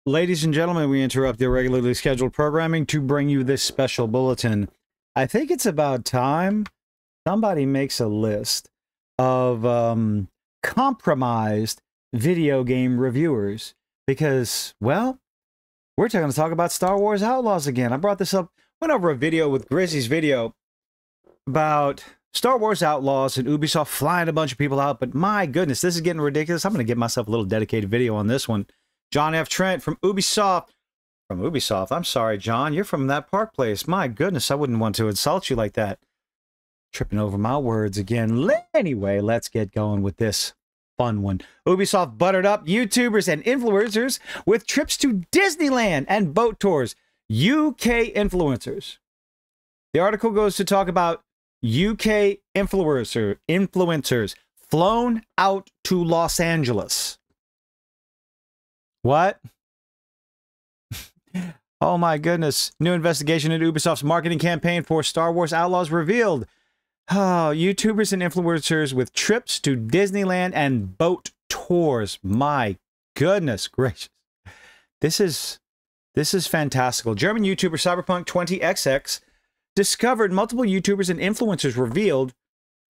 Ladies and gentlemen, we interrupt the regularly scheduled programming to bring you this special bulletin. I think it's about time somebody makes a list of compromised video game reviewers because, well, we're going to talk about Star Wars Outlaws again. I brought this up, went over a video with Grizzy's video about Star Wars Outlaws and Ubisoft flying a bunch of people out, but my goodness, this is getting ridiculous. I'm going to give myself a little dedicated video on this one. John F. Trent from Ubisoft. From Ubisoft. I'm sorry, John. You're from that Park Place. My goodness, I wouldn't want to insult you like that. Tripping over my words again. Anyway, let's get going with this fun one. Ubisoft buttered up YouTubers and influencers with trips to Disneyland and boat tours. UK influencers. The article goes to talk about UK influencers flown out to Los Angeles. What? Oh my goodness. New investigation into Ubisoft's marketing campaign for Star Wars Outlaws revealed. Oh, YouTubers and influencers with trips to Disneyland and boat tours. My goodness gracious. This is fantastical. German YouTuber Cyberpunk 20XX discovered multiple YouTubers and influencers revealed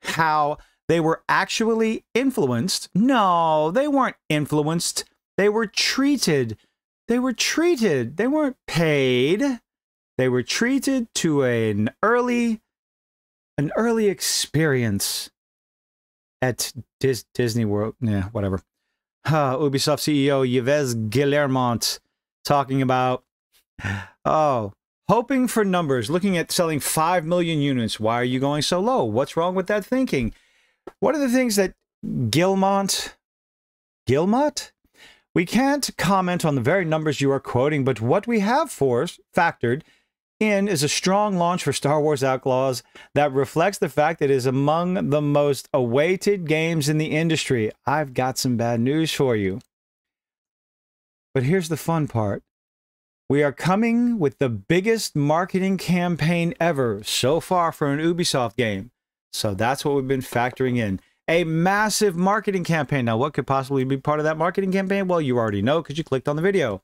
how they were actually influenced. No, they weren't influenced. They were treated. They were treated. They weren't paid. They were treated to an early experience at Disney World. Yeah, whatever. Ubisoft CEO Yves Guillemont talking about, hoping for numbers, looking at selling 5 million units. Why are you going so low? What's wrong with that thinking? One of the things that Guillemont? We can't comment on the very numbers you are quoting, but what we have factored in is a strong launch for Star Wars Outlaws that reflects the fact that it is among the most awaited games in the industry. I've got some bad news for you. But here's the fun part. We are coming with the biggest marketing campaign ever so far for an Ubisoft game. So that's what we've been factoring in. A massive marketing campaign. Now, what could possibly be part of that marketing campaign? Well, you already know because you clicked on the video.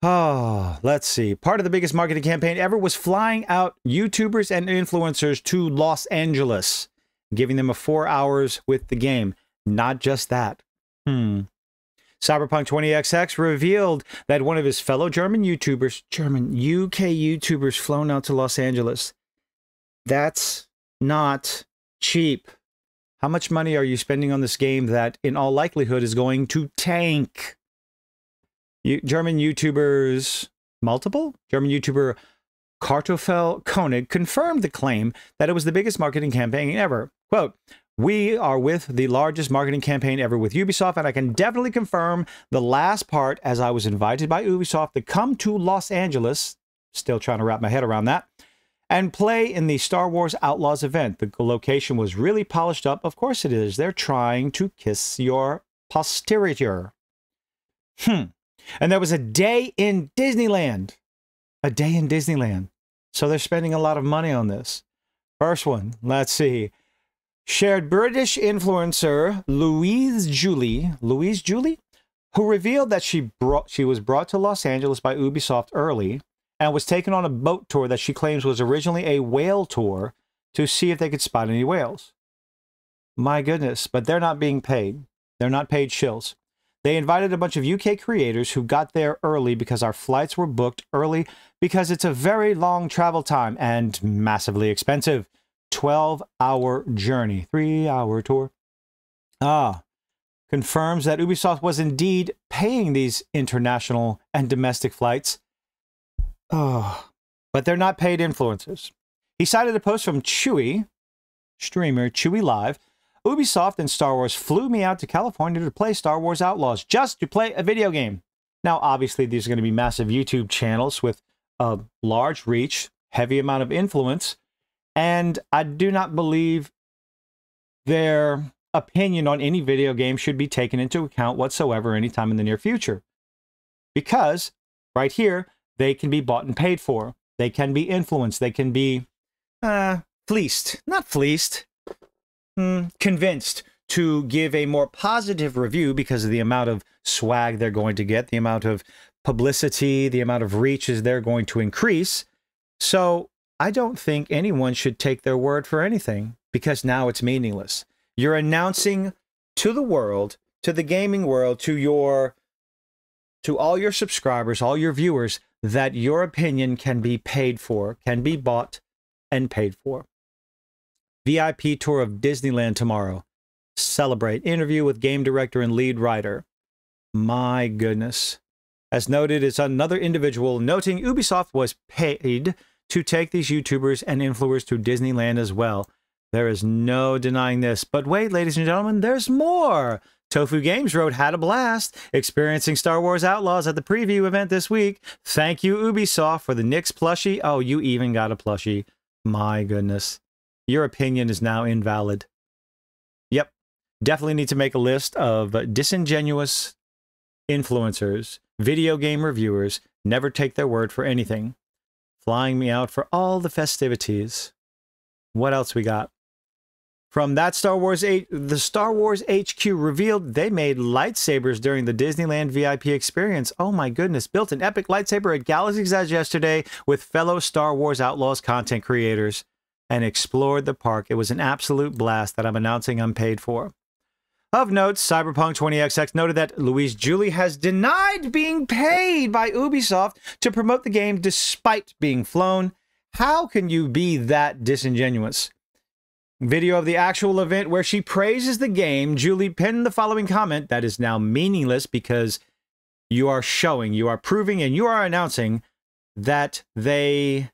Oh, let's see. Part of the biggest marketing campaign ever was flying out YouTubers and influencers to Los Angeles, giving them 4 hours with the game. Not just that. Cyberpunk 20XX revealed that one of his fellow German UK YouTubers flown out to Los Angeles. That's not cheap. How much money are you spending on this game that, in all likelihood, is going to tank? German YouTubers, German YouTuber Kartoffel Koenig confirmed the claim that it was the biggest marketing campaign ever. Quote, "We are with the largest marketing campaign ever with Ubisoft, and I can definitely confirm the last part as I was invited by Ubisoft to come to Los Angeles," still trying to wrap my head around that, "and play in the Star Wars Outlaws event. The location was really polished up. Of course it is. They're trying to kiss your posterior." And there was a day in Disneyland. A day in Disneyland. So they're spending a lot of money on this. First one, let's see. Shared British influencer Louise Julie, who revealed that she was brought to Los Angeles by Ubisoft early and was taken on a boat tour that she claims was originally a whale tour to see if they could spot any whales. My goodness, but they're not being paid. They're not paid shills. They invited a bunch of UK creators who got there early because our flights were booked early because it's a very long travel time and massively expensive. 12-hour journey, 3-hour tour. Confirms that Ubisoft was indeed paying these international and domestic flights. But they're not paid influencers. He cited a post from streamer Chewy Live. Ubisoft and Star Wars flew me out to California to play Star Wars Outlaws, just to play a video game. Now, obviously, these are going to be massive YouTube channels with a large reach, heavy amount of influence, and I do not believe their opinion on any video game should be taken into account whatsoever anytime in the near future. Because, right here, they can be bought and paid for. They can be influenced. They can be fleeced. Not fleeced. Convinced to give a more positive review because of the amount of swag they're going to get, the amount of publicity, the amount of reach is they're going to increase. So I don't think anyone should take their word for anything, because now it's meaningless. You're announcing to the world, to the gaming world, to all your subscribers, all your viewers, that your opinion can be paid for, can be bought and paid for. VIP tour of Disneyland tomorrow. Celebrate. Interview with game director and lead writer. My goodness. As noted, it's another individual noting Ubisoft was paid to take these YouTubers and influencers to Disneyland as well. There is no denying this. But wait, ladies and gentlemen, there's more. Tofu Games wrote, had a blast experiencing Star Wars Outlaws at the preview event this week. Thank you, Ubisoft, for the Nyx plushie. Oh, you even got a plushie. My goodness. Your opinion is now invalid. Yep. Definitely need to make a list of disingenuous influencers, video game reviewers, never take their word for anything, flying me out for all the festivities. What else we got? From that the Star Wars HQ revealed they made lightsabers during the Disneyland VIP experience. Oh my goodness, built an epic lightsaber at Galaxy's Edge yesterday with fellow Star Wars Outlaws content creators and explored the park. It was an absolute blast that I'm announcing I'm paid for. Of note, Cyberpunk 20XX noted that Louise Julie has denied being paid by Ubisoft to promote the game despite being flown. How can you be that disingenuous? Video of the actual event where she praises the game. Julie penned the following comment that is now meaningless because you are showing, you are proving, and you are announcing that they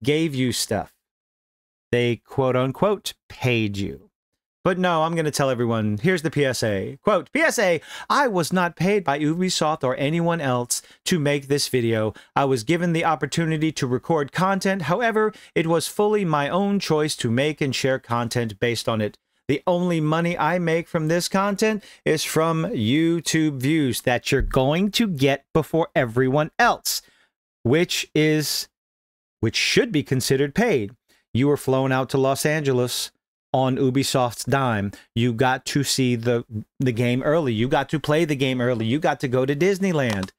gave you stuff. They, quote unquote, paid you. But no, I'm going to tell everyone, here's the PSA. Quote, PSA, I was not paid by Ubisoft or anyone else to make this video. I was given the opportunity to record content. However, it was fully my own choice to make and share content based on it. The only money I make from this content is from YouTube views that you're going to get before everyone else, which should be considered paid. You were flown out to Los Angeles on Ubisoft's dime. You got to see the game early. You got to play the game early. You got to go to Disneyland.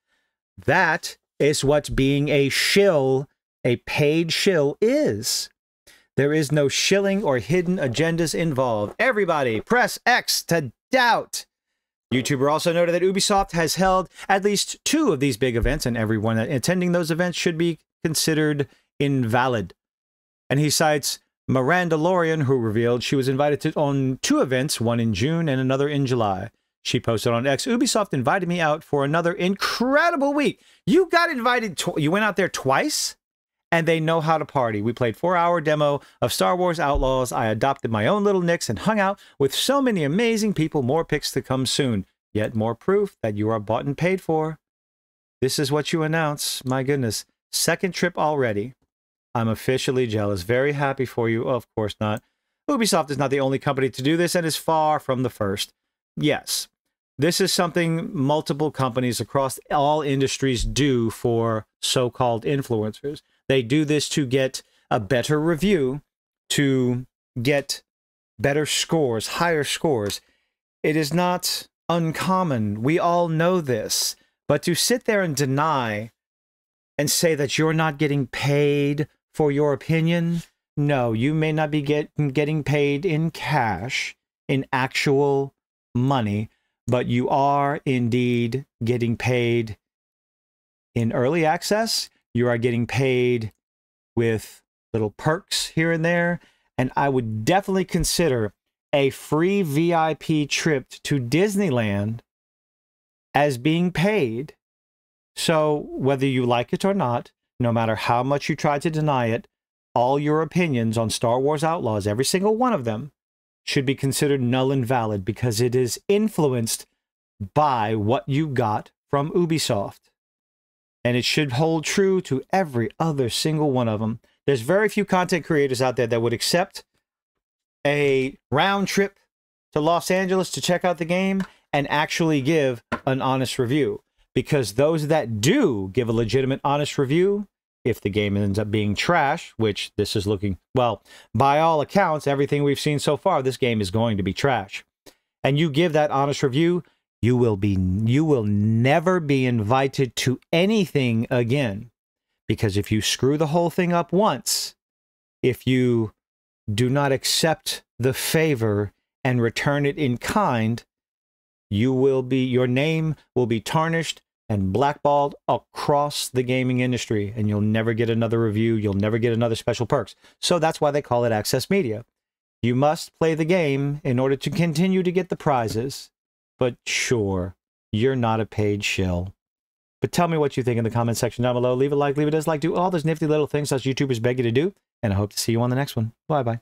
That is what being a shill, a paid shill, is. There is no shilling or hidden agendas involved. Everybody, press X to doubt. YouTuber also noted that Ubisoft has held at least 2 of these big events, and everyone attending those events should be considered invalid. And he cites Miranda Lorian, who revealed she was invited on 2 events, one in June and another in July. She posted on X, Ubisoft invited me out for another incredible week. You got invited, you went out there twice, and they know how to party. We played 4-hour demo of Star Wars Outlaws. I adopted my own little Nyx and hung out with so many amazing people. More pics to come soon. Yet more proof that you are bought and paid for. This is what you announce. My goodness. 2nd trip already. I'm officially jealous. Very happy for you. Of course not. Ubisoft is not the only company to do this and is far from the first. Yes, this is something multiple companies across all industries do for so-called influencers. They do this to get a better review, to get better scores, higher scores. It is not uncommon. We all know this. But to sit there and deny and say that you're not getting paid for your opinion, no, you may not be getting paid in cash, in actual money, but you are indeed getting paid in early access. You are getting paid with little perks here and there, and I would definitely consider a free VIP trip to Disneyland as being paid. So whether you like it or not, no matter how much you try to deny it, all your opinions on Star Wars Outlaws, every single one of them, should be considered null and valid because it is influenced by what you got from Ubisoft. And it should hold true to every other single one of them. There's very few content creators out there that would accept a round trip to Los Angeles to check out the game and actually give an honest review. Because those that do give a legitimate, honest review, if the game ends up being trash, which this is looking, well, by all accounts, everything we've seen so far, this game is going to be trash. And you give that honest review, you will never be invited to anything again. Because if you screw the whole thing up once, if you do not accept the favor and return it in kind, your name will be tarnished and blackballed across the gaming industry, and you'll never get another review. You'll never get another special perks. So that's why they call it access media. You must play the game in order to continue to get the prizes. But sure, you're not a paid shill. But tell me what you think in the comment section down below. Leave a like, leave a dislike, do all those nifty little things us YouTubers beg you to do. And I hope to see you on the next one. Bye-bye.